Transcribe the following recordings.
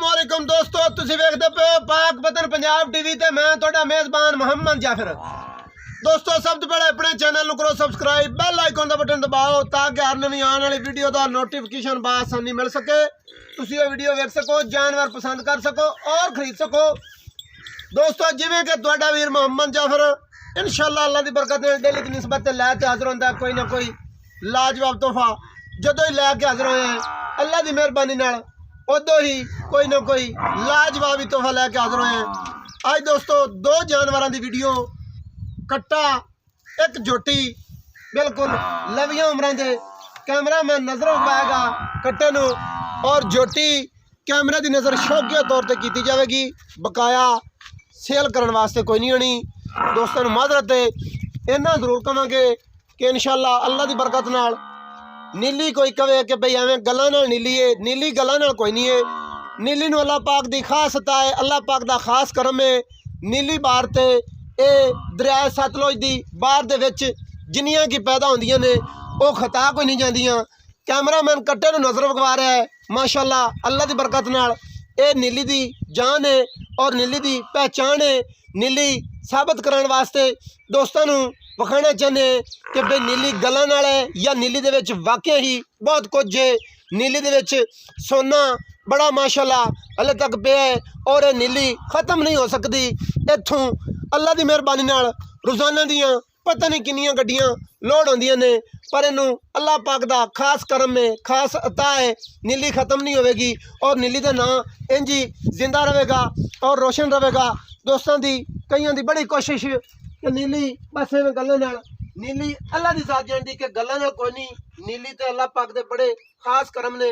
अस्सलामुअलैकुम दोस्तों, तुसी वेखदे पे हो पाक वतन पंजाब टीवी ते मैं तुहाडा मेज़बान मोहम्मद जाफर। दोस्तों सब तो पहले अपने चैनल को करो सब्सक्राइब, बेल आइकन का बटन दबाओ ताकि हर नवी आने वाली वीडियो का नोटिफिकेशन बासानी मिल सके, तुसी वो वीडियो वेख सको, जानवर पसंद कर सको और खरीद सको। दोस्तों जिवें कि तुहाडा वीर मोहम्मद जाफर इंशाअल्लाह अल्लाह की बरकत ने डेली की निस्बत लैके हाजिर होंदा कोई ना कोई लाजवाब तोहफा जदों ही लैके हाजिर होए अल्लाह की मेहरबानी नाल उदों ही कोई ना कोई लाजवाब ही तोहफा लैके हाजिर होए। अज दोस्तों दो जानवरों की वीडियो, कट्टा एक जोटी, बिल्कुल लवियां उम्रां दे कैमरा मैन नज़र पाएगा कट्टे नूं और जोटी कैमरे की नज़र शौकिया तौर पर की जाएगी, बकाया सेल करने वास्ते कोई नहीं होनी। दोस्तों माजरत है इन्ना जरूर कहांगे कि इंशाअल्लाह अल्लाह की बरकत नाल नीली कोई कहे कि भाई एवं गल्लां नाल नीली है, नीली गल्लां नाल कोई नहीं है। नीली नूं अल्लाह पाक की खास अता है, अल्लाह पाक का खास करम है। नीली बार ते ये दरिया सतलुज की बार दे विच जिन्नियां की पैदा होंदियां ने वो खता कोई नहीं जांदियां। कैमरामैन कट्टे नूं नज़र विखवा रहा है, माशाअल्लाह अल्लाह की बरकत नाल ये नीली की जान है और नीली की पहचान है। नीली साबित करने वास्ते दोस्तों नूं विखाना चाहते कि भाई नीली गल्लां नाल है या नीली दे विच वाकई ही बहुत कुछ है। नीली दे विच सोना बड़ा माशाअल्लाह हले तक पे है और ये नीली खत्म नहीं हो सकती। इत्थों अल्लाह की मेहरबानी नाल रोज़ाना दियां पता नहीं किन्नियां गड्डियां लोड होंदियां ने, पर इनू अल्लाह पाक दा खास करम है, खास अता है। नीली खत्म नहीं होगी और नीली का नाम इंज ही जिंदा रहेगा और रोशन रहेगा। दोस्तों की कईयों की बड़ी कोशिश कि नीली बस इवें गल्लां नाल, नीली अल्लाह की साथ जानती कि गल्लां नाल कोई नहीं, नीली तो अल्लाह पाक दे बड़े खास करम ने।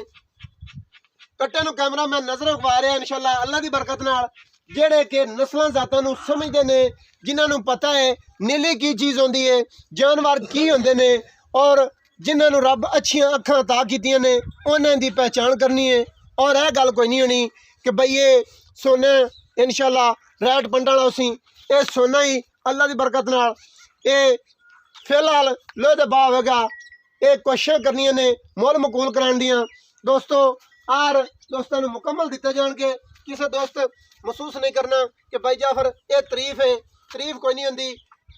कट्टे नूं कैमरा मैं नज़र विखवा रहा इंशाअल्लाह अल्लाह की बरकत नाल जेड़े कि नस्लों जातां नूं समझदे ने, जिन्हां नूं पता है नीली की चीज़ होंदी है, जानवर की होंदे ने और जिन्हां नूं रब अच्छियां अखां अता कीतियां ने उन्हां दी पहचान करनी है। और यह गल कोई नहीं होनी कि बई ये सोना इंशाअल्लाह रैट पंडा वाला उसी ये सोना ही अल्लाह की बरकत नाल ये फिलहाल लोहे दे भाव होगा। ये कोशिशें करनियां ने मुल मकूल कराने दियां दोस्तों, और दोस्तों नूं मुकम्मल दिते जाणगे। किसी दोस्त महसूस नहीं करना कि भाई जाफर ये तारीफ है, तारीफ कोई नहीं होंदी।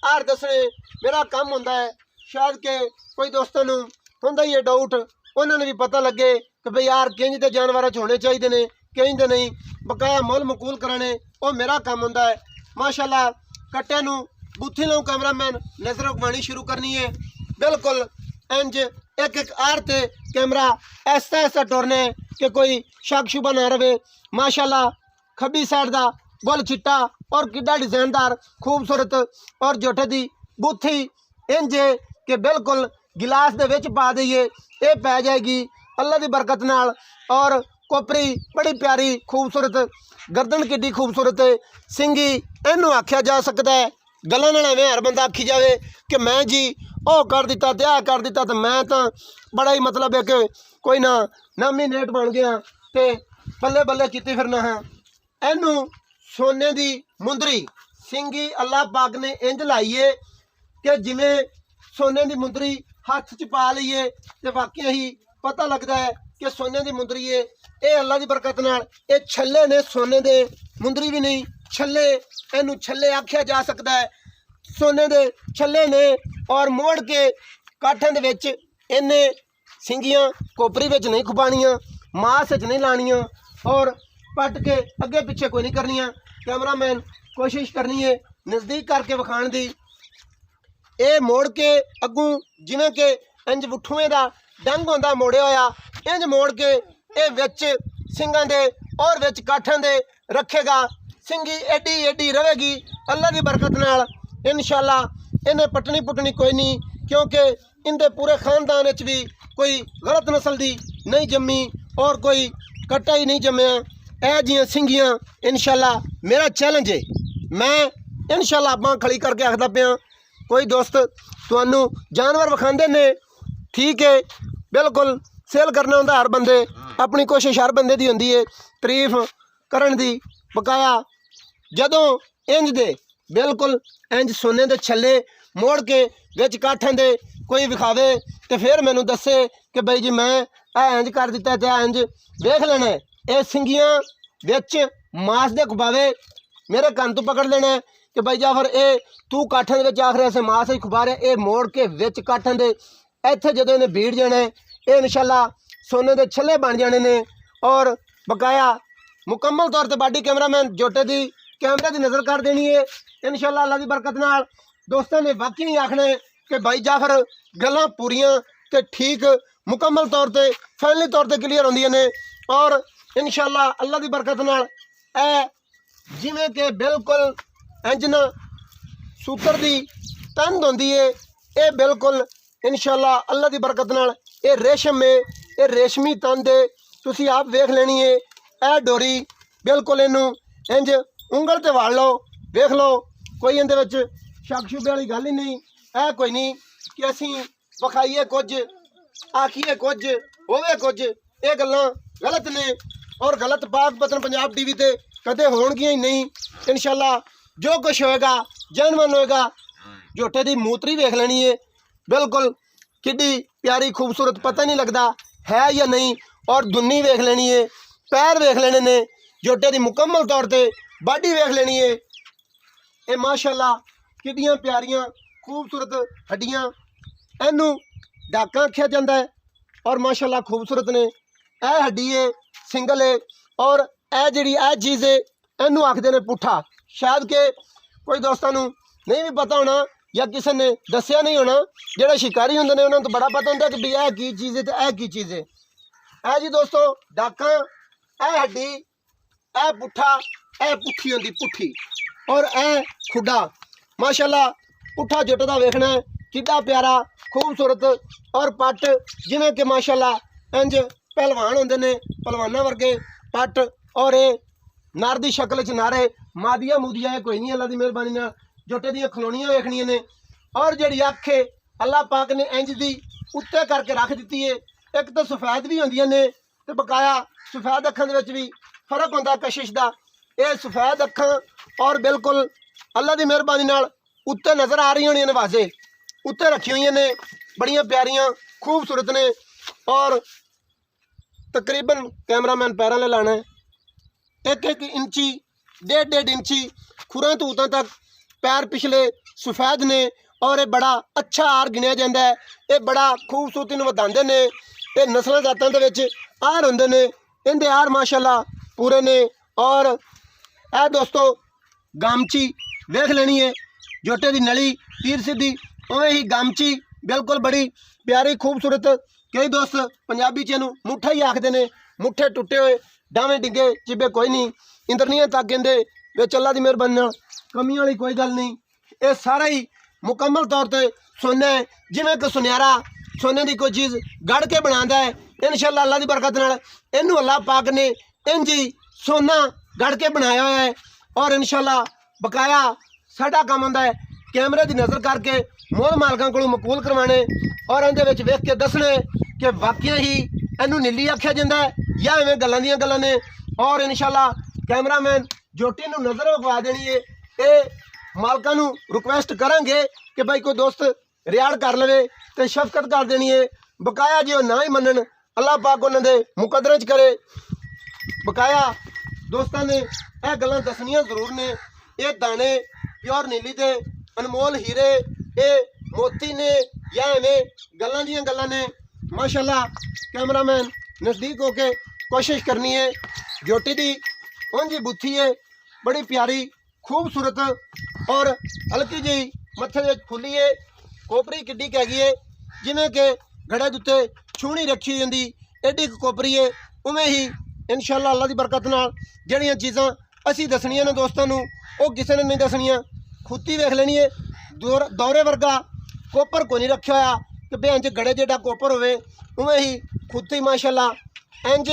हर दसने मेरा काम होंदा है, शायद के कोई दोस्तों नूं होंदा ही है डाउट, उन्होंने भी पता लगे कि भाई यार किंज दे जानवर होने चाहिए ने किंज दे नहीं, बकाया मुल मकूल कराने वो मेरा काम होंदा है। माशाअल्लाह कट्टे नूं बूथी लाऊं कैमरामैन नज़र विखवानी शुरू करनी है, बिल्कुल इंज एक एक आर ते कैमरा ऐसा ऐसा टुरना है कि कोई शक शुबा ना रहे। माशाअल्लाह खब्बी साइड का बुल चिट्टा और किड्डा डिजाइनदार खूबसूरत और जोटे की बूथी इंज है कि बिल्कुल गिलास दे विच पा दईए ये पै जाएगी अल्लाह की बरकत नाल। और कोपरी बड़ी प्यारी खूबसूरत, गर्दन किड्डी खूबसूरत है, सिंगी इनू आख्या जा सकता है। गल्लां नाल एवें हर बंदा आखी जाए कि मैं जी ओ कर दिता ते आ कर दिता तो मैं तो बड़ा ही मतलब है कि कोई ना नॉमिनेट बन गया तो बल्ले बल्ले कीती फिरना है। इनू सोने की मुंदरी सिंगी अल्लाह पाक ने इंज लाई है कि जिमें सोने की मुंदरी हथ च पा लीए तो वाकई ही पता लगता है कि सोने की मुंदरी है। ये अल्लाह की बरकत नाल ये छल्ले ने, सोने दे मुंदरी भी नहीं छल्ले, इनू छल्ले आख्या जा सकता है। सोने दे छल्ले ने और मोड़ के काठों दे विच इन्हें सिंगियां कोपरी विच नहीं खुपाणियां, मास च नहीं लाणियां और पट के अगे पिछे कोई नहीं करनियां। कैमरामैन कोशिश करनी है नज़दीक करके विखाण दी। ये मोड़ के अगू जिवें कि इंज बुठूएं का डंग होंदा मोड़िया होया, इंज मोड़ के ये विच सिंगां दे और विच काठां दे रखेगा। सिंगी एडी एडी रहेगी अल्लाह की बरकत नाल इंशाअल्लाह। इन्हें पटनी पुटनी कोई नहीं क्योंकि इनके पूरे खानदान विच भी कोई गलत नस्ल की नहीं जम्मी और कोई कट्टा ही नहीं जम्मिया। ए जियां सिंगियां इंशाअल्लाह मेरा चैलेंज है, मैं इंशाअल्लाह बांह खड़ी करके आखदा पिया कोई दोस्त तुहानू जानवर विखांदे ने ठीक है, बिल्कुल सेल करना होंदा हर बंदे, अपनी कोशिश हर बंदे दी होंदी है तारीफ करन दी। बकाया जदों इंज दे बिल्कुल इंज सोने दे छल्ले मोड़ के विच काठां दे कोई विखावे तो फिर मैनू दसे कि भाई जी मैं इंज कर दिता तो इंज देख लेना। ये सिंगियां विच मास दे खुबावे मेरे कन तो पकड़ लेना है कि भाई जाफर ये तू काठन दे विच आख रहा से मास ही खुबा रहा, ये मोड़ के विच काठन दे इत्थे जदों इन्हें बीड़ जाना है, ये इंशाल्लाह सोने दे छल्ले बन जाने ने। और बकाया मुकम्मल तौर पर बाडी कैमरामैन जोटे की कैमरे की नज़र कर देनी है इंशाल्लाह अल्लाह की बरकत नाल। दोस्तों ने बाकी नहीं आखना है कि भाई जाफर गल्लां पूरियां ते ठीक मुकम्मल तौर पर फाइनली तौर पर क्लीयर होंदियां ने। और इंशाल्लाह अल्लाह की बरकत नाल ए जिवें कि बिल्कुल इंज ना सूत्र की तंद होंदी है, ये बिल्कुल इंशाल्लाह अल्लाह की बरकत नाल ये रेशम है, ये रेशमी तंद है, तुसी आप वेख लेनी है। ए डोरी बिल्कुल इनू इंज उंगल ते वाल लो, वेख लो, कोई इहदे विच शक शुबे वाली गल ही नहीं। ए कोई नहीं कि असीं विखाईए कुछ आखिए कुछ होवे कुछ, ये गल्लां गलत ने और गलत पाक वतन पंजाब टीवी ते कदे होणगियां ही नहीं। इंशाल्लाह जो कुछ होएगा जनमन होएगा। झोटे की मूतरी वेख लेनी है, बिल्कुल किड्डी प्यारी खूबसूरत, पता नहीं लगता है या नहीं। और दुन्नी वेख लेनी है, पैर वेख लेने ने, झोटे की मुकम्मल तौर पर बाडी वेख लेनी है। ये माशाल्लाह किड्डियां प्यारियां खूबसूरत हड्डियां, इनू डाका आख्या जाता है और माशाल्लाह खूबसूरत ने। यह हड्डी है सिंगल है और यह जी चीज़ है इनू आखते ने पुट्ठा। शायद के कोई दोस्तों नहीं भी पता होना या किसी ने दसिया नहीं होना, जोड़े शिकारी होंगे ने उन्होंने तो बड़ा पता होंगे कि भी यह की चीज़ है तो यह की चीज़ है। यह जी दोस्तों डाका, यह हड्डी, यह पुट्ठा, यह पुट्ठी होंगी पुट्ठी और यह खुडा। माशाल्लाह पुट्ठा जुट का वेखना है कितना प्यारा खूबसूरत और पट जिमें कि माशाल्लाह इंज पहलवान होंगे ने, पहलवाना वर्गे पट और ये नर की शक्ल च नारे मादिया मूदिया कोई नहीं। अल्लाह की मेहरबानी नाल जोटे दी खलोनियां वेखनियां ने और जिहड़ी अख है अल्लाह पाक ने इंज दी उत्ते करके रख दी है। एक तो सफेद भी होंदियां ने ते बकाया सफेद अखां दे विच भी फर्क होंदा कशिश दा। ये सफेद अखां और बिल्कुल अल्लाह की मेहरबानी नाल उत्ते नज़र आ रही होनी ने, वाजे उत्ते रखी हुई ने, बड़ियां प्यारियां खूबसूरत ने। और तकरीबन कैमरामैन पैरां ले लाना है, एक एक इंची डेढ़ इंची खुरां तो उतां तक पैर पिछले सफेद ने और ये बड़ा अच्छा आर गिनिया जाता है। ये बड़ा खूबसूरती नूं वधांदे ने, ये नस्लों जातां दे विच आर होंदे ने, इहदे आर माशाल्लाह पूरे ने। और ए दोस्तों गामची वेख लेनी है, जोटे की नली तीर सीधी उवें ही गामची बिल्कुल बड़ी प्यारी खूबसूरत। कई दोस्त पंजाबी च इहनूं मुठा ही आखते ने, मुठे टुटे हुए डावे डिगे चिबे कोई नहीं, इंद्रनियां तक कहते विच अल्लाह की मेहरबानी नाल कमियां वाली कोई गल नहीं। ये सारा ही मुकम्मल तौर पर सोना है, जिवें कि सुनहरा सोने की कोई चीज़ गढ़ के बनाता है। इंशाल्लाह अल्लाह की बरकत नाल इहनूं अल्लाह पाक ने इंज ही सोना गढ़ के बनाया हुआ है। और इंशाल्लाह बकाया साडा काम होंदा है कैमरे की नज़र करके मोल मालकां कोलों मकबूल करवाने और इहदे विच वेख के दसने कि वाकई ही इहनूं नीली आख्या जाता है या इवें गल्लां दीयां गल्लां ने। और इंशाल्लाह कैमरामैन जोटी नूं नज़र विखवा देनी है। ये मालकां नूं रिक्वेस्ट करांगे कि भाई कोई दोस्त रियाड़ कर लवे तो शफकत कर देनी है। बकाया जो ना ही मनन अल्लाह पाक उन्हां दे मुकदरे च करे। बकाया दोस्तों ने यह गल्लां दसनियां जरूर ने। ये दाने प्योर नीली दे अनमोल हीरे, ये मोती ने या इवें गल्लां दीयां गल्लां ने। माशाल्लाह कैमरामैन नज़दीक होके कोशिश करनी है। जोटी दी उंज बुत्थी है बड़ी प्यारी खूबसूरत और हल्की जी मत्थे दे खुली है, कोपरी किड्डी हैगी है जिवें कि घड़े दे उत्ते छूणी रखी होंदी एडी कोपरी है। उवें ही इंशाल्लाह अल्लाह की बरकत नाल जिहड़ियां चीज़ां असीं दसनियां ने दोस्तां नूं वो किसी ने नहीं दसनियां। खुत्ती वेख लेनी है, दौरे वर्गा कोपर को नहीं रखा होया कि भाई इंज गड़े जेड़ा कोपर होवे, उवें ही खुत्ती माशाल्लाह इंज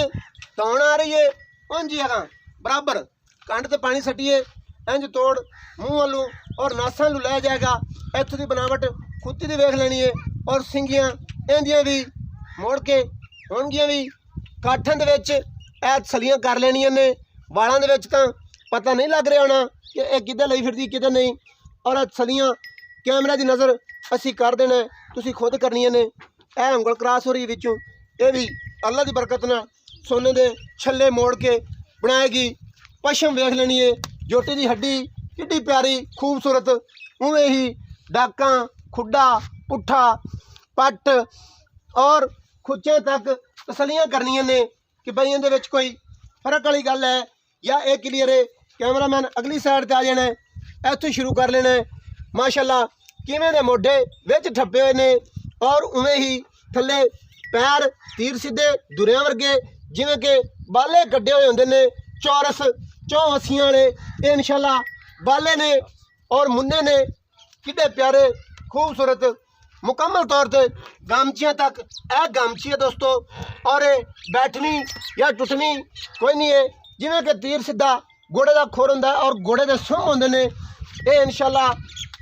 तौण आ रही है उंज ही अगां बराबर कंड ते पानी सट्टिए इंज तोड़ मूँह वालों और नासां लू लै जाएगा। इत्थों की बनावट खुत्ती दी वेख लेनी है और सिंगियां इंदियां भी मोड़ के होणगियां भी काठन दे विच ऐ सलियां कर लेनियां ने। वालां दे विच तां पता नहीं लग रहा होना कि यह किधर लई फिरदी किधर नहीं। और सलियां कैमरे की नज़र असी कर देना, तुसी खुद करनियां ने। यह उंगल क्रॉस हो रही विचों, ये भी अल्लाह की बरकत नाल सोने दे छल्ले मोड़ के बनाएगी पशम वेख लेनी है जोटी की हड्डी कितनी प्यारी खूबसूरत उवें ही डाका खुडा पुट्ठा पट और खुचे तक तसलियां करनियां ने कि भाई इहदे विच कोई फर्क वाली गल है या ये क्लीयर है। कैमरामैन अगली साइड ते आ जाना है इत्थों शुरू कर लेना है। माशाअल्लाह किवें दे मोढे विच ठप्पे हुए ने और उवें ही थल्ले पैर तीर सीधे दुरियां वर्गे जिवें कि बाले कड्डे हुए होंदे ने चौरस चौवसियां वाले ये इंशाअल्लाह बाले ने और मुन्ने ने कितने प्यारे खूबसूरत मुकम्मल तौर पर गामचियाँ तक यह गामची है दोस्तों। और बैठनी या टुटनी कोई नहीं है जिवें कि तीर सीधा घोड़े का खुर होंदा और घोड़े के सुंभ होंदे ने ये इंशाअल्लाह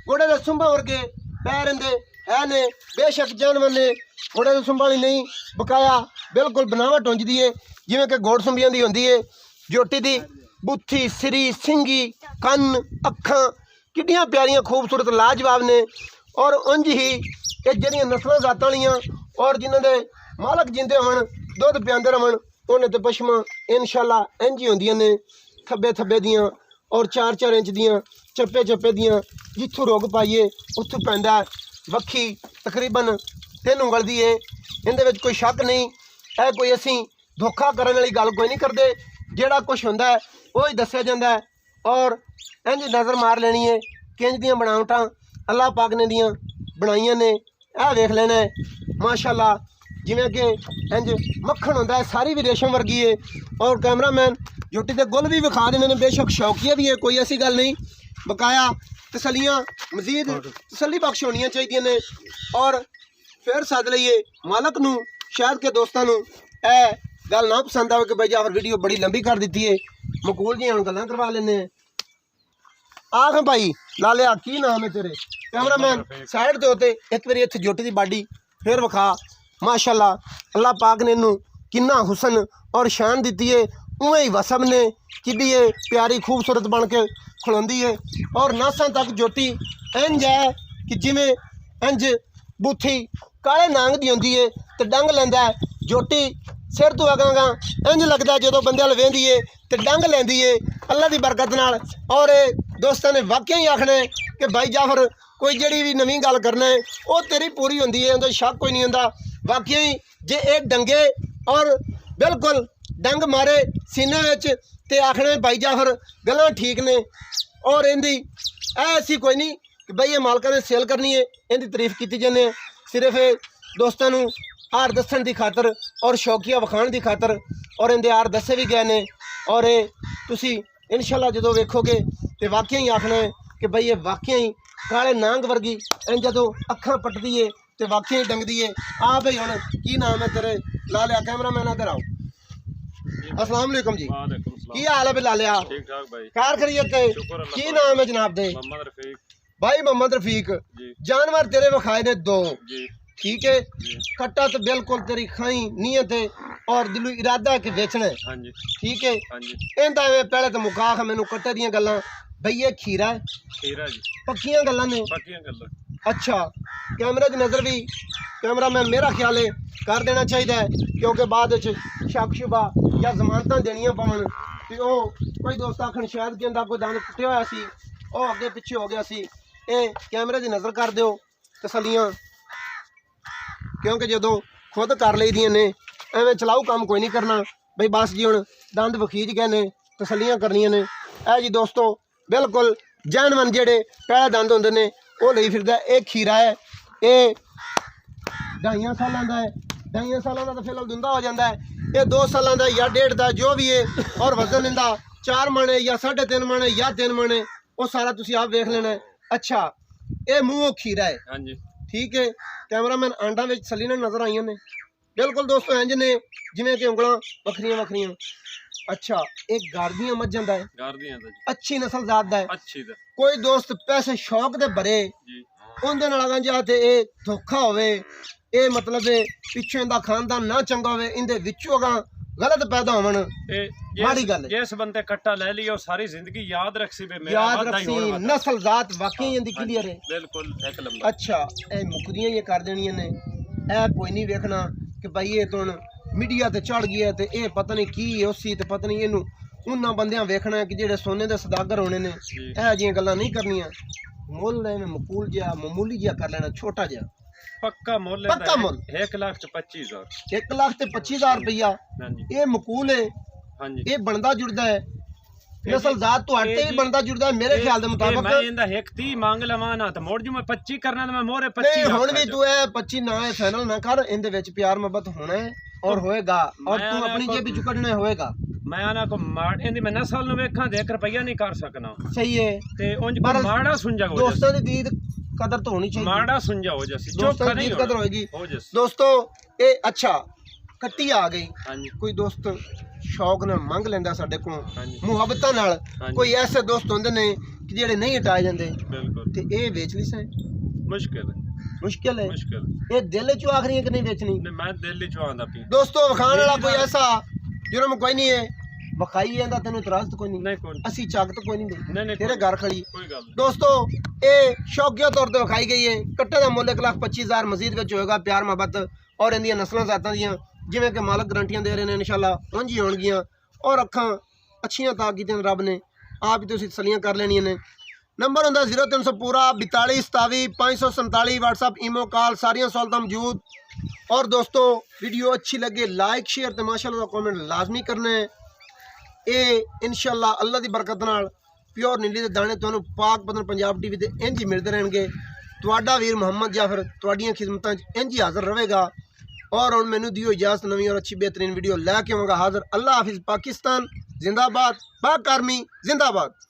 घोड़े के सुंभ वर्गे पैर इहदे है ने बेशक जानवर ने घोड़े के सुंभ वाली नहीं बकाया बिल्कुल बनावट होंदी है जिवें कि घोड़ सुंभियां दी होंदी है। जोटी दी बुत्थी सिरी सिंगी कन अखां किड्डियां प्यारियां खूबसूरत लाजवाब ने और उंज ही ये जिहड़ियां नस्लां जातां वालियां और जिन्हां दे मालक जिंदे होण दुध पिआंदे रहण उन्हें ते पशमां इंशाअल्लाह इंज ही होंदियां ने थब्बे थब्बे दियां और 4-4 इंच दियां चप्पे चप्पे दियां जिथों रुग पाइए उत्थों पैंदा वक्खी तकरीबन 3 उंगल दी है। इहदे विच कोई शक नहीं है कोई असीं धोखा करने वाली गल कोई नहीं करते जिहड़ा कुछ हुंदा है वो ही दस्सिया जांदा है और इंज नज़र मार लेनी है कि इंज दियां बनावटां अल्लाह पाक ने दियां बनाइयां ने यह वेख लेना है। माशाअल्लाह जिवें कि इंज मक्खन हुंदा है सारी भी रेशम वर्गी है और कैमरामैन जोटी ते गुल भी विखा देने ने बेशक शौकिया भी है कोई ऐसी गल नहीं बकाया तसलियां मजीद तसली बख्श होनियां चाहिए ने और फिर सद लईए मालक नूं शायद के दोस्तां नूं ए गल ना पसंद आवे कि भाई जाफर वीडियो बड़ी लंबी कर दी है मकूल जी हम गल्लां करवा लेने आख भाई लालिया की नाम है तेरे कैमरामैन साइड ते होते एक बारी इत्थे जोटी दी बाडी फिर विखा माशाअल्लाह अल्लाह पाक ने इनू किन्ना हुसन और शान दी है उवें ही वसम ने किड्डी प्यारी खूबसूरत बन के खलोंदी है और नासां तक जोटी इंज है कि जिमें इंज बूथी काले नांग दी होंदी है तो डंग लैंदा है जोटी सिर तो अगांगा इंज लगता है जो बंदे हल वेंदी है तो डंग लैंदी है अल्लाह की बरकत नाल। और दोस्तों ने वाकई ही आखना है कि भाई जाफर कोई जी भी नवीं गल करना है वो तेरी पूरी होंदी है उन्हें शक कोई नहीं होंदा वाकई जे एक डंगे और बिल्कुल डंग मारे सीने विच ते आखना है भाई जाफर गल्लां ठीक ने और इहदी ऐसी कोई नहीं कि भाई ये मालका ने सेल करनी है इहदी तारीफ की जाने सिर्फ दोस्तों नूं हार दस्सण दी खातर और शौकिया विखाण दी खातर और इहदे हार दस्से भी गए ने और तुसी इंशाअल्लाह जो वेखोगे तो वाकई ही आखना है कि भाई ये वाकई ही काले नांग वर्गी इंज जदों अखां पटदी है तो वाकई डंगदी है। आ भाई हुण की नाम है तेरे लालिया कैमरामैन इधर आओ अस्सलाम वालेकुम जी की हाल है भी लालिया ठीक ठाक भाई कार खरीद के की नाम है जनाब दे मोहम्मद रफीक भाई मोहम्मद रफीक जानवर तेरे विखाए ने 2 जी ठीक है कट्टा तो बिल्कुल तेरी खाई नीयत है और दिलो इरादा है कि बेचना है हाँ जी ठीक है हाँ जी इहदा पहले तो मुकाख मैनू कट्टे दियां गल्लां भई ये खीरा है खीरा जी पक्कियां गल्लां ने बाकियां गल्लां अच्छा कैमरे की नज़र भी कैमरा मैन मेरा ख्याल है कर देना चाहिए क्योंकि बाद शक शुबा या जमानत देनियां पवन तो कोई दोस्त आखन शायद के अंदर कोई दंद टुटिया होया सी वो अगे पिछे हो गया सी ये कैमरे की नज़र कर दो तसलियां क्योंकि जो खुद कर ली दियां ने एवं चलाऊ काम कोई नहीं करना बई बस जी हुण दंद वखीज गए ने तसलियां करनियां ने ऐ जी दोस्तों बिल्कुल जानवन जेड़े पहले दंद होंदे ने वो लई फिरदा ये खीरा है ये 2.5 सालों का है 2.5 सालों का तो फिलहाल दुंदा हो जाता है ये 2 सालों का या 1.5 का जो भी है और वजन इनका 4 मन है या 3.5 मन है या 3 मन है वो सारा तुसी आप देख लेना है। अच्छा ये मूँह खीरा है हाँ जी ठीक है कैमरामैन आंडा में सली ने नज़र आई ने बिल्कुल दोस्तों इंज ने जिमें कि उंगलां वखरियां वखरियां। अच्छा एक गारदियां मज्जां दा है गारदियां दा जी अच्छी नस्ल जात दा है अच्छी दा कोई दोस्त पैसे शौक दे भरे जी उनदे नाल अगां जा ते ये धोखा होवे ये मतलब पिछों इनदा खानदान ना चंगा होवे इंदे विचों अगां गलत पैदा होवन माड़ी गल है। जिस बंदे कट्टा ले लिया सारी जिंदगी याद रखसी बे मेरा याद वादा ही रखसी होना वादा। नस्ल जात वाकई इंदी क्लियर है बिल्कुल एक नंबर। अच्छा ए मुकदियां ये कर देनियां ने ए कोई नहीं देखना कि भाई ये तो मीडिया ते चढ़ गया ते ये पता नहीं की उसी ते पता नहीं इनू ਉਹਨਾਂ ਬੰਦਿਆਂ ਵੇਖਣਾ ਕਿ ਜਿਹੜੇ ਸੋਨੇ ਦੇ ਸਦਾਗਰ ਹੋਣੇ ਨੇ ਜੀ ਇਹ ਜਿਹੀਆਂ ਗੱਲਾਂ ਨਹੀਂ ਕਰਨੀਆਂ ਮੁੱਲ ਐਵੇਂ ਮਕੂਲ ਜਿਹਾ ਮਾਮੂਲੀ ਜਿਹਾ ਕਰ ਲੈਣਾ ਛੋਟਾ ਜਿਹਾ ਪੱਕਾ ਮੁੱਲ ਪੱਕਾ ਮੁੱਲ 1,25,000 1 ਲੱਖ ਤੇ 25,000 ਰੁਪਇਆ ਹਾਂਜੀ ਇਹ ਮਕੂਲ ਹੈ ਹਾਂਜੀ ਇਹ ਬਣਦਾ ਜੁੜਦਾ ਹੈ ਨਸਲ ਜ਼ਾਤ ਤੁਹਾਡੇ ਤੇ ਵੀ ਬਣਦਾ ਜੁੜਦਾ ਹੈ ਮੇਰੇ ਖਿਆਲ ਦੇ ਮੁਤਾਬਕ ਮੈਂ ਇਹਦਾ 1,30 ਮੰਗ ਲਵਾਂ ਨਾ ਤੇ ਮੋੜ ਜੂ ਮੈਂ 25 ਕਰਨਾ ਤੇ ਮੈਂ ਮੋਰੇ 25 ਨਹੀਂ ਹੁਣ ਵੀ ਤੂੰ ਇਹ 25 ਨਾ ਹੈ ਫਾਈਨਲ ਨਾ ਕਰ ਇਹਦੇ ਵਿੱਚ ਪਿਆਰ ਮੁਹੱਬਤ ਹੋਣਾ ਹੈ ਔਰ ਹੋਏਗਾ ਔਰ ਤੂੰ ਆਪਣੀ ਜੇਬ ਵਿੱਚੋਂ ਕੱਢਣਾ ਹੋਏਗਾ ਮੈਂ ਆਨਾ ਕੋ ਮਾੜ ਇਹਦੀ ਮੈਂ ਨਸਲ ਨੂੰ ਵੇਖਾਂ ਤੇ 1 ਰੁਪਈਆ ਨਹੀਂ ਕਰ ਸਕਣਾ ਸਹੀ ਹੈ ਤੇ ਉਂਝ ਪਰ ਮਾੜਾ ਸੁੰਜਾ ਹੋ ਦੋਸਤਾਂ ਦੀ ਦੀਦ ਕਦਰ ਤਾਂ ਹੋਣੀ ਚਾਹੀਦੀ ਮਾੜਾ ਸੁੰਜਾ ਹੋ ਜਾਸੀ ਦੋਸਤਾਂ ਚੋਖਾ ਦੀ ਨਹੀਂ ਦੀਦ ਕਦਰ ਹੋਏਗੀ ਹੋ ਜਾਸੀ ਦੋਸਤੋ ਇਹ ਅੱਛਾ ਕੱਟੀ ਆ ਗਈ ਹਾਂਜੀ ਕੋਈ ਦੋਸਤ ਸ਼ੌਕ ਨਾਲ ਮੰਗ ਲੈਂਦਾ ਸਾਡੇ ਕੋਲ ਹਾਂਜੀ ਮੁਹੱਬਤਾਂ ਨਾਲ ਹਾਂਜੀ। ਕੋਈ ਐਸੇ ਦੋਸਤ ਹੁੰਦੇ ਨੇ ਕਿ ਜਿਹੜੇ ਨਹੀਂ ਹਟਾਏ ਜਾਂਦੇ ਬਿਲਕੁਲ ਤੇ ਇਹ ਵੇਚ ਲਈ ਸੈਂ ਮੁਸ਼ਕਿਲ ਹੈ ਮੁਸ਼ਕਿਲ ਹੈ ਮੁਸ਼ਕਿਲ ਇਹ ਦਿਲ ਚੋਂ ਆਖਰੀ ਹੈ ਕਿ ਨਹੀਂ ਵੇਚਣੀ ਨੇ ਮੈਂ ਦਿੱਲੀ ਚੋਂ ਆਂਦਾ ਪਈ ਦੋਸਤੋ ਵਿਖਾਣ ਵਾਲਾ ਕੋਈ ਐਸਾ ਜੁਰਮ ਕੋਈ ਨਹੀਂ ਹੈ ਵਿਖਾਈ ਜਾਂਦਾ ਤੈਨੂੰ ਇਤਰਾਜ਼ ਤਾਂ ਕੋਈ ਨਹੀਂ ਨਹੀਂ ਕੋਈ ਅਸੀਂ ਚੱਕ ਤਾਂ ਕੋਈ ਨਹੀਂ ਦੇ ਨਹੀਂ ਤੇਰੇ ਘਰ ਖੜੀ ਕੋਈ ਗੱਲ ਨਹੀਂ ਦੋਸਤੋ ਇਹ ਸ਼ੌਕੀਆ ਤੌਰ ਤੇ ਵਿਖਾਈ ਗਈ ਹੈ ਕੱਟੇ ਦਾ ਮੁੱਲ 1,25,000 ਮਜ਼ੀਦ ਵਿੱਚ ਹੋਏਗਾ ਪਿਆਰ ਮੁਹੱਬਤ ਔਰ ਇਹਦੀਆਂ ਨਸਲਾਂ ਜ਼ਾਤਾਂ ਦੀਆਂ ਜਿਵੇਂ ਕਿ ਮਾਲਕ ਗਰੰਟੀਆਂ ਦੇ ਰਹੇ ਨੇ ਇਨਸ਼ਾਅੱਲਾ ਉਂਝ ਹੀ ਹੋਣਗੀਆਂ ਔਰ ਅੱਖਾਂ ਅੱਛੀਆਂ ਤਾਂ ਕੀਤੀਆਂ ਰੱਬ ਨੇ ਆਪ ਹੀ ਤੁਸੀਂ ਤਸੱਲੀਆਂ ਕਰ ਲੈਣੀਆਂ ਨੇ ਨੰਬਰ ਹੁੰਦਾ 0300 ਪੂਰਾ 42 27 547 WhatsApp ਈਮੋ ਕਾਲ ਸਾਰੀਆਂ ਸਹੂਲਤਾਂ ਮੌਜੂਦ और दोस्तों वीडियो अच्छी लगे लाइक शेयर तो माशाल्लाह कमेंट लाजमी करना है ये इंशाल्लाह अल्लाह की बरकत नाल प्योर नीली के दाने तुहानू पाक पतन पंजाब टीवी ते इंज ही मिलते रहेंगे तुहाडा वीर मोहम्मद जाफर तुहाडियां खिदमतां इंज ही हाजिर रहेगा और हुण मैनू दियो इजाजत नवीं और अच्छी बेहतरीन वीडियो लैके आवांगा हाजिर अल्लाह हाफिज़ पाकिस्तान जिंदाबाद पाक आर्मी जिंदाबाद।